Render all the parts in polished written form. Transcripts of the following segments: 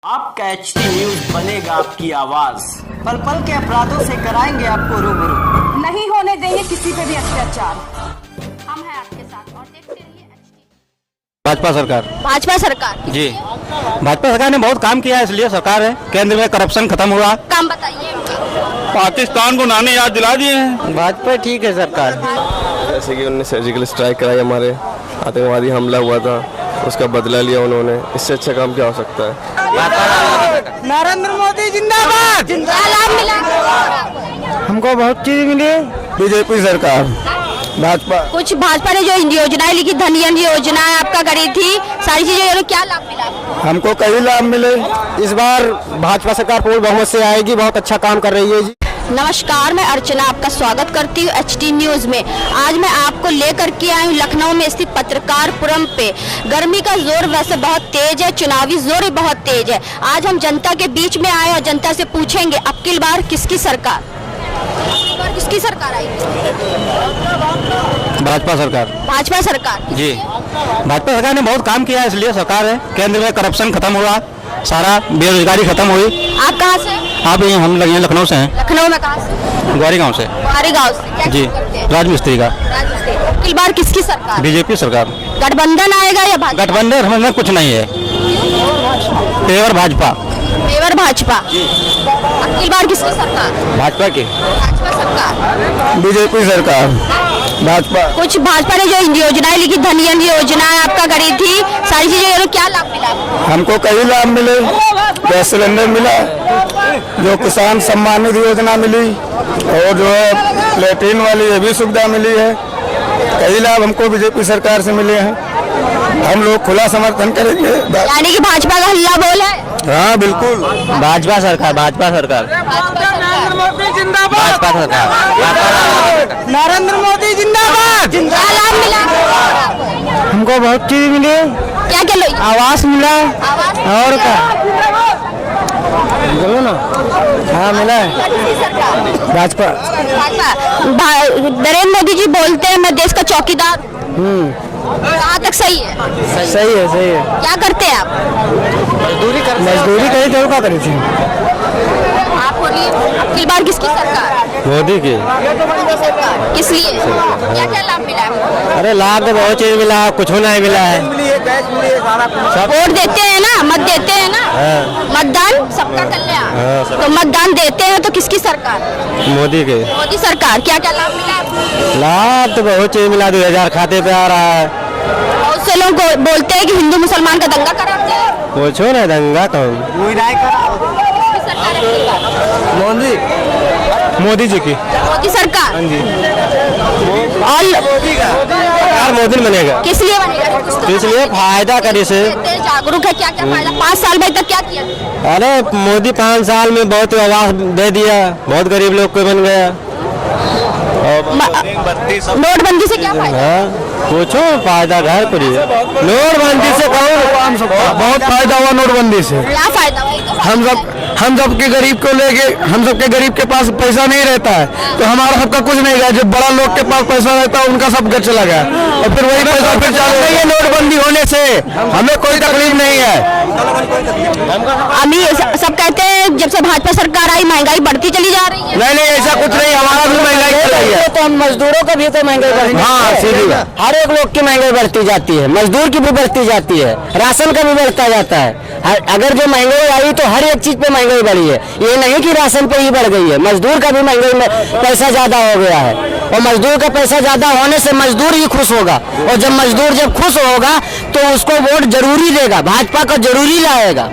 आपका HT news बनेगा आपकी आवाज, पल पल के अपराधों से कराएंगे आपको रूबरू। नहीं होने देंगे किसी पे भी अत्याचार। हम हैं आपके साथ और देखते रहिए HT। भाजपा सरकार। भाजपा सरकार जी, भाजपा सरकार ने बहुत काम किया है, इसलिए सरकार है। केंद्र में करप्शन खत्म हुआ। काम बताइए। पाकिस्तान को नाने याद दिला दिए हैं। भाजपा ठीक है सरकार। जैसे कि उन्होंने सर्जिकल स्ट्राइक कराई, हमारे आतंकवादी हमला हुआ था, उसका बदला लिया उन्होंने। इससे अच्छा काम क्या हो सकता है। नरेंद्र मोदी जिंदाबाद। क्या लाभ मिला? हमको बहुत चीज मिली। बीजेपी सरकार, भाजपा। कुछ भाजपा ने जो योजनाएं लिखी, धनियन योजना आपका करी थी, सारी चीजें, क्या लाभ मिला? हमको कई लाभ मिले। इस बार भाजपा सरकार पूर्ण बहुमत से आएगी, बहुत अच्छा काम कर रही है जी। नमस्कार, मैं अर्चना आपका स्वागत करती हूँ HT न्यूज में। आज मैं आपको लेकर के आई हूँ लखनऊ में स्थित पत्रकारपुरम पे। गर्मी का जोर वैसे बहुत तेज है, चुनावी जोर भी बहुत तेज है। आज हम जनता के बीच में आए और जनता से पूछेंगे अब की बार किसकी सरकार, किसकी सरकार आई? भाजपा सरकार। भाजपा सरकार जी, भाजपा सरकार ने बहुत काम किया है, इसलिए सरकार है। केंद्र में करप्शन खत्म हुआ, सारा बेरोजगारी खत्म हुई। आप कहाँ से? आप हम लगे लखनऊ से हैं। लखनऊ में कहाँ से? ग्वारी गांव से। ग्वारी गाँव से। क्या जी, काम करते हैं? राजमिस्त्री का। अब की बार किसकी सरकार? बीजेपी सरकार। गठबंधन आएगा या भाजपा? गठबंधन हमें कुछ नहीं है, पेवर भाजपा। पेवर भाजपा। अब की बार किसकी सरकार? भाजपा की। भाजपा सरकार। बीजेपी सरकार, भाजपा। कुछ भाजपा ने जो योजनाएं लिखी, धनियन योजना आपका करी थी, सारी चीजें, क्या लाभ मिला? हमको कई लाभ मिले। गैस सिलेंडर मिला, जो किसान सम्मान निधि योजना मिली, और जो है लैट्रिन वाली ये भी सुविधा मिली है। कई लाभ हमको बीजेपी सरकार से मिले हैं। हम लोग खुला समर्थन करेंगे। यानी कि भाजपा का हल्ला बोल है। हाँ बिल्कुल, भाजपा सरकार। भाजपा सरकार। नरेंद्र मोदी जिंदाबाद। भाजपा सरकार। नरेंद्र मोदी जिंदाबाद। क्या लाभ मिला? हमको बहुत चीज मिली। क्या क्या लो? आवास मिला, आवास और क्या बोलो ना। हाँ मिला है। किसकी सरकार? भाजपा। नरेंद्र मोदी जी बोलते हैं मैं देश का चौकीदार। कहाँ तक सही है? सही है, सही है। क्या करते हैं आप? मजदूरी करी तो क्या करी थी। आप बोलिए, अब की बार किसकी सरकार? मोदी की। किस लिए? क्या क्या लाभ मिला? अरे लाभ तो बहुत चीज मिला, कुछ नहीं मिला है। वोट देते हैं ना, मत देते हैं ना। मतदान सबका कल्याण। तो मतदान देते हैं तो किसकी सरकार? मोदी के। मोदी सरकार। क्या क्या लाभ मिला? लाभ तो बहुत चीज मिला। 2000 खाते पे आ रहा है। बहुत से लोग बोलते हैं कि हिंदू मुसलमान का दंगा कराते हैं। पूछो ना, दंगा कौन? मोदी जी की। मोदी सरकार। हाँ जी। और सरकार मोदी बनेगा। किस लिए बनेगा? तो इसलिए फायदा करे से। जागरूक है, क्या क्या फायदा? 5 साल में तक क्या किया? अरे मोदी 5 साल में बहुत आवास दे दिया, बहुत गरीब लोग को बन गया। नोटबंदी से क्या फायदा? पूछो फायदा घर पर ही है। नोटबंदी से बहुत फायदा हुआ। नोटबंदी से क्या फायदा? हम सबके गरीब को लेके, हम सबके गरीब के पास पैसा नहीं रहता है, तो हमारा सबका कुछ नहीं गया। जब बड़ा लोग के पास पैसा रहता है उनका सब चला गया, और फिर वही पैसा फिर चालू नहीं है। नोटबंदी होने से हमें कोई तकलीफ नहीं है। अभी सब कहते हैं जब से भाजपा सरकार आई महंगाई बढ़ती चली जा रही है। नहीं, ऐसा कुछ नहीं। हमारा भी महंगाई चल रही है। तो मजदूरों का भी तो महंगाई बढ़ती है। हाँ सीधी बात। हर एक लोग की महंगाई बढ़ती जाती है, मजदूर की भी बढ़ती जाती है, राशन का भी बढ़ता जाता है। अगर जो महंगाई आई तो हर एक चीज पे महंगाई बढ़ी है। ये नहीं कि राशन पे ही बढ़ गई है, मजदूर का भी महंगाई में पैसा ज्यादा हो गया है। और मजदूर का पैसा ज्यादा होने से मजदूर ही खुश होगा, और जब मजदूर जब खुश होगा तो उसको वोट जरूरी देगा, भाजपा का जरूरी लाएगा,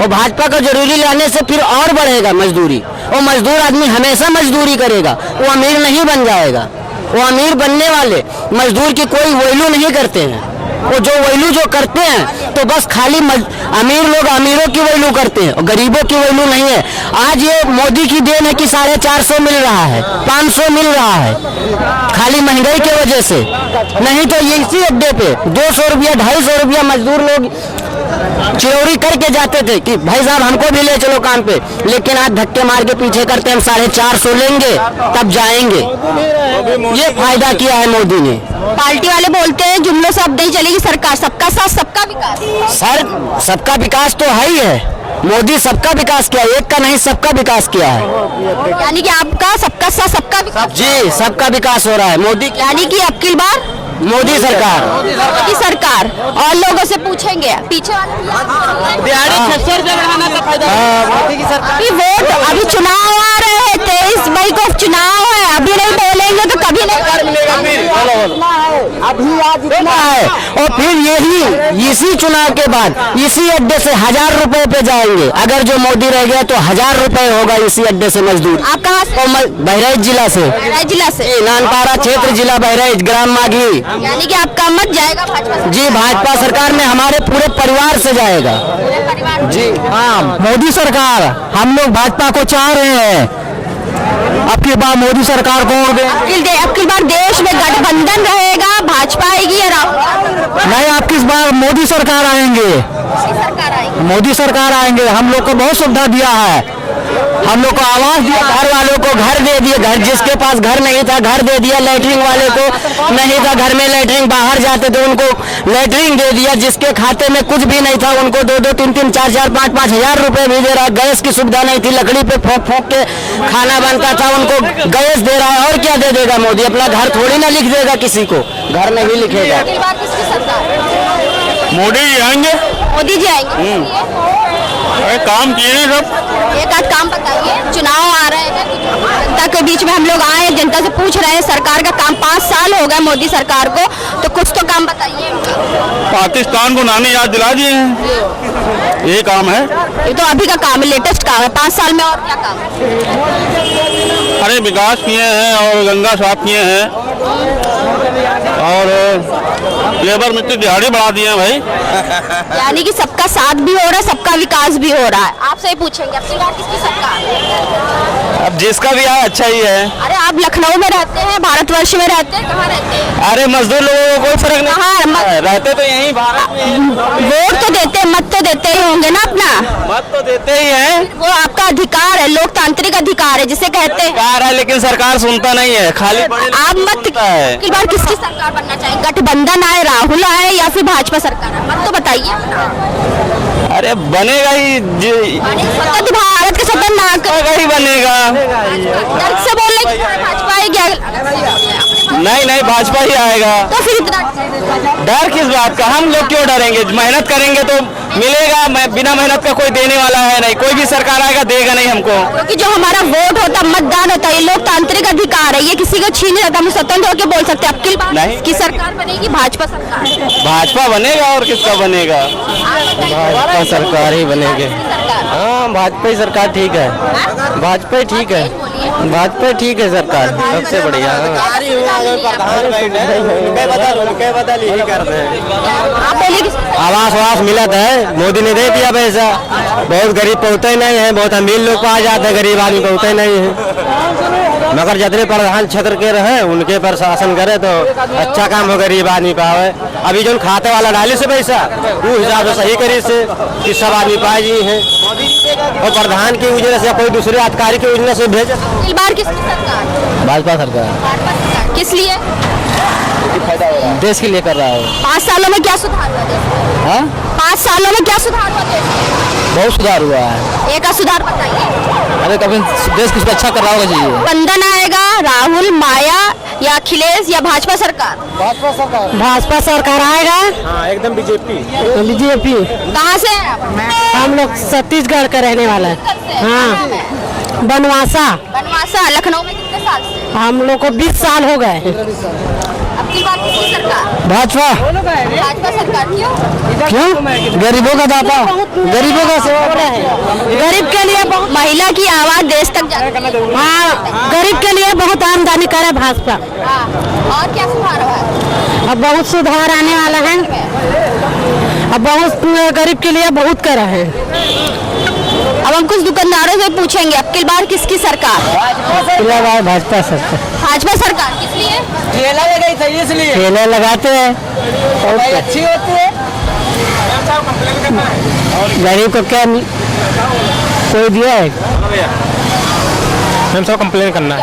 और भाजपा का जरूरी लाने से फिर और बढ़ेगा मजदूरी। और मजदूर आदमी हमेशा मजदूरी करेगा, वो अमीर नहीं बन जाएगा। वो अमीर बनने वाले मजदूर की कोई वैल्यू नहीं करते हैं। वो जो वैल्यू जो करते हैं तो बस खाली अमीर लोग अमीरों की वैल्यू करते हैं, और गरीबों की वैल्यू नहीं है। आज ये मोदी की देन है कि 450 मिल रहा है, 500 मिल रहा है, खाली महंगाई की वजह से। नहीं तो ये इसी अड्डे पे 200 रुपया 250 रुपया मजदूर लोग चिरौरी करके जाते थे कि भाई साहब हमको भी ले चलो काम पे, लेकिन आज धक्के मार के पीछे करते हम 450 लेंगे तब जाएंगे। ये फायदा किया है मोदी ने। पार्टी वाले बोलते हैं जुमलों से अब नहीं चलेगी सरकार, सबका साथ सबका विकास। सर सबका विकास तो है ही है, मोदी सबका विकास किया, एक का नहीं सबका विकास किया है। यानी कि आपका सबका साथ सबका विकास। जी सबका विकास हो रहा है मोदी, यानी कि अब की बार मोदी सरकार। मोदी सरकार। और लोगों से पूछेंगे पीछे अभी वोट, अभी चुनाव आ रहे हैं, 23 मई को चुनाव है, अभी नहीं बोलेंगे तो कभी नहीं अभी आज इतना है और फिर यही इसी चुनाव के बाद इसी अड्डे से 1000 रुपए पे जाएंगे। अगर जो मोदी रह गया तो 1000 रुपए होगा इसी अड्डे से मजदूर। आप कहाँ से? बहराइच जिला से। बहराइच जिला से? नानपारा क्षेत्र जिला बहराइच, ग्राम माघी। यानी कि आपका मत जाएगा भाजपा? जी भाजपा सरकार में हमारे पूरे परिवार से जाएगा। जी हाँ, मोदी सरकार, हम लोग भाजपा को चाह रहे हैं। अब की बार मोदी सरकार को अब की बार देश में गठबंधन रहेगा, भाजपा आएगी या राहुल? नहीं, अब किस बार मोदी सरकार आएंगे, सरकार आएगी। मोदी सरकार आएंगे। हम लोग को बहुत सुविधा दिया है, हम लोग को आवास दिया, घर वालों को घर दे दिए, घर जिसके पास घर नहीं था घर दे दिया, लैटरिन वाले को नहीं था घर में लैटरिन, बाहर जाते थे उनको लैटरिन दे दिया, जिसके खाते में कुछ भी नहीं था उनको 2-2, 3-3, 4-4, 5-5 हजार रुपए भी दे रहा है। गैस की सुविधा नहीं थी, लकड़ी पे फोक के खाना बनता था, उनको गैस दे रहा है। और क्या दे देगा मोदी? अपना घर थोड़ी ना लिख देगा, किसी को घर नहीं लिखेगा। किसकी सरकार? मोदी जी आएंगे, मोदी जी आएंगे। काम किए हैं सब। एक आध काम बताइए, चुनाव आ रहे हैं, जनता के बीच में हम लोग आए हैं, जनता से पूछ रहे हैं सरकार का काम। 5 साल हो गए मोदी सरकार को, तो कुछ तो काम बताइए। पाकिस्तान को नानी याद दिला दिए हैं, ये काम है। ये तो अभी का काम है, लेटेस्ट काम है। 5 साल में और क्या काम है? अरे विकास किए हैं और गंगा साफ किए हैं और लेबर मिट्टी दिहाड़ी बढ़ा दिए हैं भाई। यानी कि सबका साथ भी हो रहा है, सबका विकास भी हो रहा है। आपसे ही पूछेंगे अब की बार किसकी सरकार? अब जिसका भी आए अच्छा ही है। अरे आप लखनऊ में रहते हैं, भारतवर्ष में रहते हैं, कहाँ रहते हैं? अरे मजदूर लोगों को कोई फर्क नहीं, कहाँ रहते तो यहीं भारत में। वोट तो देते, मत तो देते ही होंगे ना अपना। मत तो देते ही हैं, वो आपका अधिकार है, लोकतांत्रिक अधिकार है जिसे कहते हैं। सरकार है लेकिन सरकार सुनता नहीं है, खाली आप मत है। इस बार किसकी सरकार बनना चाहिए? गठबंधन आए, राहुल आए या फिर भाजपा सरकार आए? मत तो बताइए। अरे बनेगा ही स्वतंत्र भारत के स्वतंत्र नागरिक ही बनेगा। दर्द से बोल रहे कि भाजपा आएगी? नहीं भाजपा ही आएगा। तो फिर इतना डर किस बात का? हम लोग क्यों डरेंगे? मेहनत करेंगे तो मिलेगा, बिना मेहनत का कोई देने वाला है नहीं। कोई भी सरकार आएगा देगा नहीं हमको, क्योंकि जो हमारा वोट होता, मतदान होता है, ये लोकतांत्रिक अधिकार है, ये किसी को छीन नहीं रहता। हम स्वतंत्र होकर बोल सकते हैं। अब की बार नहीं। की सरकार बनेगी, भाजपा सरकार? भाजपा बनेगा और किसका बनेगा? भाजपा सरकार ही बनेगी। हाँ भाजपा ही सरकार ठीक है, भाजपा ही ठीक है, भाजपा ठीक है सरकार सबसे बढ़िया। आवास वास मिला है, मोदी ने दे दिया पैसा। बहुत गरीब पहुँचते ही नहीं है, बहुत अमीर लोग पा जाते हैं, गरीब आदमी पहुँचते ही नहीं है। मगर जितने प्रधान क्षेत्र के रहे उनके पर शासन करे तो अच्छा काम हो, गरीब आदमी पावे। अभी जो खाते वाला डाली से पैसा वो हिसाब से सही करी से कि सब आदमी पाए जी है, और प्रधान की योजना से कोई दूसरे अधिकारी की योजना से भेजे। इस बार किसकी सरकार? भाजपा सरकार। भाजपा सरकार किस लिए? देश के लिए कर रहा है। 5 सालों में क्या सुधार हुआ देश में? हाँ 5 सालों में क्या सुधार हुआ देश में? बहुत सुधार हुआ है। एक का सुधार बताइए। अरे कभी देश कुछ अच्छा कर रहा होगा जी। बंधन आएगा, राहुल, माया या अखिलेश या भाजपा सरकार? भाजपा सरकार। भाजपा सरकार आएगा। हाँ एकदम बीजेपी। कहाँ से हैं आप? हम लोग छत्तीसगढ़ का रहने वाला है। हाँ बनवासा। बनवासा। लखनऊ में कितने साल से? हम लोग को 20 साल हो गए। अब की बार किसकी सरकार? भाजपा। भाजपा सरकार क्यों? क्यों? गरीबों का दाता, गरीबों का सेवा है, गरीब के लिए बहुत। महिला की आवाज देश तक जाती है। हाँ गरीब के लिए बहुत आमदनी करे भाजपा। हाँ। और क्या सुधार हुआ है? अब बहुत सुधार आने वाला है, अब बहुत गरीब के लिए बहुत करा है। अब हम कुछ दुकानदारों से पूछेंगे अब की बार किसकी सरकार? भाजपा सरकार। भाजपा सरकार किस लिए? ठेला लगाई था इसलिए। ठेला लगाते हैं, अच्छी होती है। गरीब को क्या कोई दिया है? हम सब कंप्लेन करना है।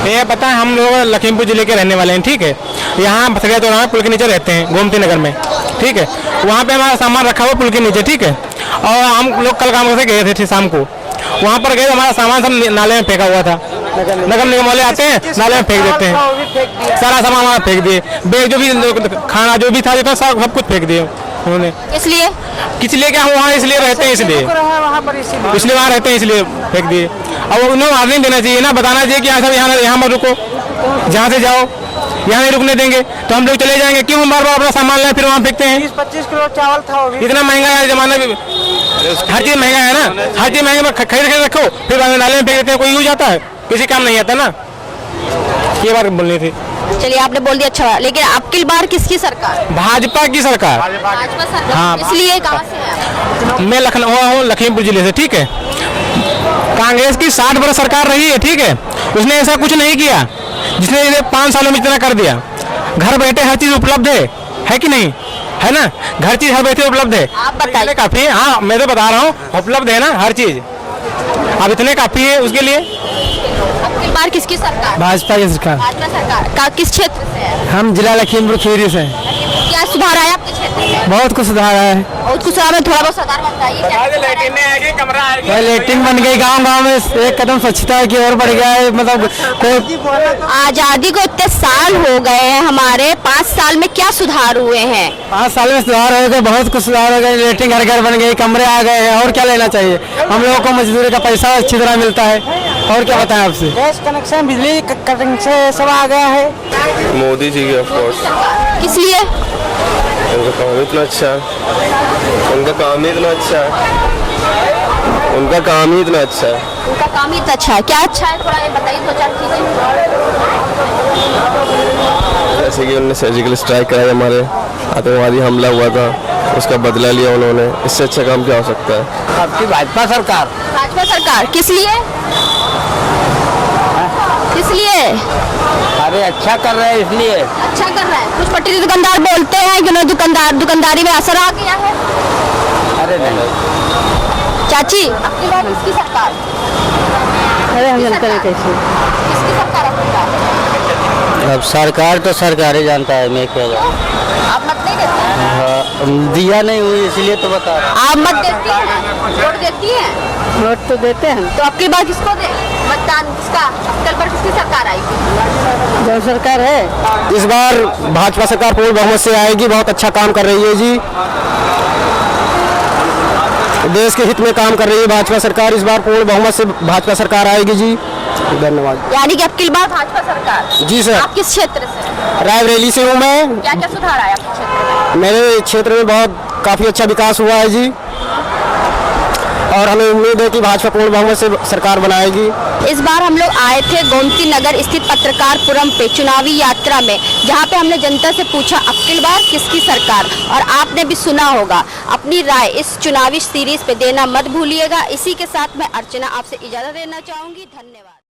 ये पता है हम लोग लखीमपुर जिले के रहने वाले हैं, ठीक है। यहाँ भसरिया चौराहा पुल के नीचे रहते हैं, गोमती नगर में, ठीक है। वहाँ पे हमारा सामान रखा हुआ पुल के नीचे, ठीक है। और हम लोग कल काम करके गए थे शाम को, वहाँ पर गए, हमारा सामान सब नाले में फेंका हुआ था। नगर निगम वाले आते हैं, नाले में फेंक देते हैं, सारा सामान वहाँ फेंक दिए, बैग जो भी खाना जो भी था सब कुछ फेंक दिए उन्होंने। इसलिए क्या वहाँ इसलिए रहते हैं, इसलिए वहाँ रहते हैं, इसलिए फेंक दिए। अब उन्हें वार्निंग देना चाहिए ना, बताना चाहिए कि यहाँ मत रुको, जहाँ से जाओ यहाँ नहीं रुकने देंगे, तो हम लोग चले जाएंगे। क्यों हम बार बार अपना सामान लाए फिर वहाँ फेंकते हैं? 20-25 किलो चावल था, इतना महंगा है जमाना भी, हर चीज महंगा है ना, हर चीज महंगे में खरीद रखो, फिर नाले में फेंक देते हैं। कोई यूज आता है? किसी काम नहीं आता ना, ये बात बोलनी थी। चलिए आपने बोल दिया, अच्छा, लेकिन अब की बार किसकी सरकार? भाजपा की सरकार। भाजपा सरकार। हाँ। इसलिए कहाँ से है? मैं लखनऊ हूँ, लखीमपुर जिले से, ठीक है। कांग्रेस की 60 वर्ष सरकार रही है, ठीक है, उसने ऐसा कुछ नहीं किया जिसने 5 सालों में इतना कर दिया। घर बैठे हर चीज उपलब्ध है कि नहीं, है ना? घर चीज हर बैठे उपलब्ध है। आप बताइए। काफी है, हाँ मैं तो बता रहा हूँ, उपलब्ध है ना हर चीज, अब इतने काफी है उसके लिए। अब की बार किसकी सरकार? भाजपा की सरकार। भाजपा सरकार। किस क्षेत्र से है? हम जिला लखीमपुर खीरी से। क्या सुधार आया आपके क्षेत्र में? बहुत कुछ सुधार है। बहुत कुछ सुधार में थोड़ा बहुत सुधार बताइए। लेटरिन बन गई, गांव में एक कदम स्वच्छता की ओर बढ़ गया है। मतलब आजादी को इतने साल हो गए हैं, हमारे 5 साल में क्या सुधार हुए हैं? 5 साल में सुधार हो गए, बहुत कुछ सुधार हो गए। लेटरिन घर घर बन गई, कमरे आ गए हैं, और क्या लेना चाहिए? हम लोगों को मजदूरी का पैसा अच्छी तरह मिलता है, और क्या बताएं आपसे? गैस कनेक्शन, बिजली कनेक्शन सब आ गया है। मोदी जी की, ऑफ कोर्स। किस लिए? उनका काम इतना अच्छा है, उनका काम ही इतना अच्छा है, उनका काम ही इतना अच्छा है। उनका काम ही इतना अच्छा है। क्या अच्छा है, थोड़ा ये बताइए 2-4 चीजें। जैसे कि उन्होंने सर्जिकल स्ट्राइक कराई, हमारे आतंकवादी हमला हुआ था, उसका बदला लिया उन्होंने, इससे अच्छा काम क्या हो सकता है? आपकी भाजपा सरकार। भाजपा सरकार। किस लिए? किस लिए? अरे अच्छा कर रहे हैं इसलिए। अच्छा कर रहा है। कुछ पटरी दुकानदार बोलते हैं कि दुकानदारी में असर आ गया है। अरे नहीं चाची, आपकी बात किसकी सरकार? अरे हम जानते हैं कैसे। किसकी सरकार आपकी बात? अब सरकार तो सरकार ही जानता है, मैं क्या जानता हूं। आप मत नहीं देते हैं? हाँ, दिया नहीं हुई इसलिए तो बता रहा हूं। आप मत देती हैं? वोट देती हैं? वोट तो देते हैं। तो आपकी बात किसको दे? मतदान किसका? कल पर किसकी सरकार आएगी? जो सरकार है इस बार भाजपा सरकार पूर्ण बहुमत से आएगी, बहुत अच्छा काम कर रही है जी, देश के हित में काम कर रही है भाजपा सरकार। इस बार पूर्ण बहुमत से भाजपा सरकार आएगी जी। धन्यवाद। यानी कि अब की बार भाजपा सरकार। जी सर। आप किस क्षेत्र से? रायबरेली से हूँ मैं। क्या क्या सुधार आया आपके क्षेत्र में? मेरे क्षेत्र में बहुत काफी अच्छा विकास हुआ है जी, और हमें उम्मीद है कि भाजपा पूर्ण बहुमत से सरकार बनाएगी। इस बार हम लोग आए थे गोमती नगर स्थित पत्रकारपुरम पे चुनावी यात्रा में, जहां पे हमने जनता से पूछा अब की बार किसकी सरकार, और आपने भी सुना होगा। अपनी राय इस चुनावी सीरीज पे देना मत भूलिएगा। इसी के साथ मैं अर्चना आपसे इजाजत लेना चाहूंगी। धन्यवाद।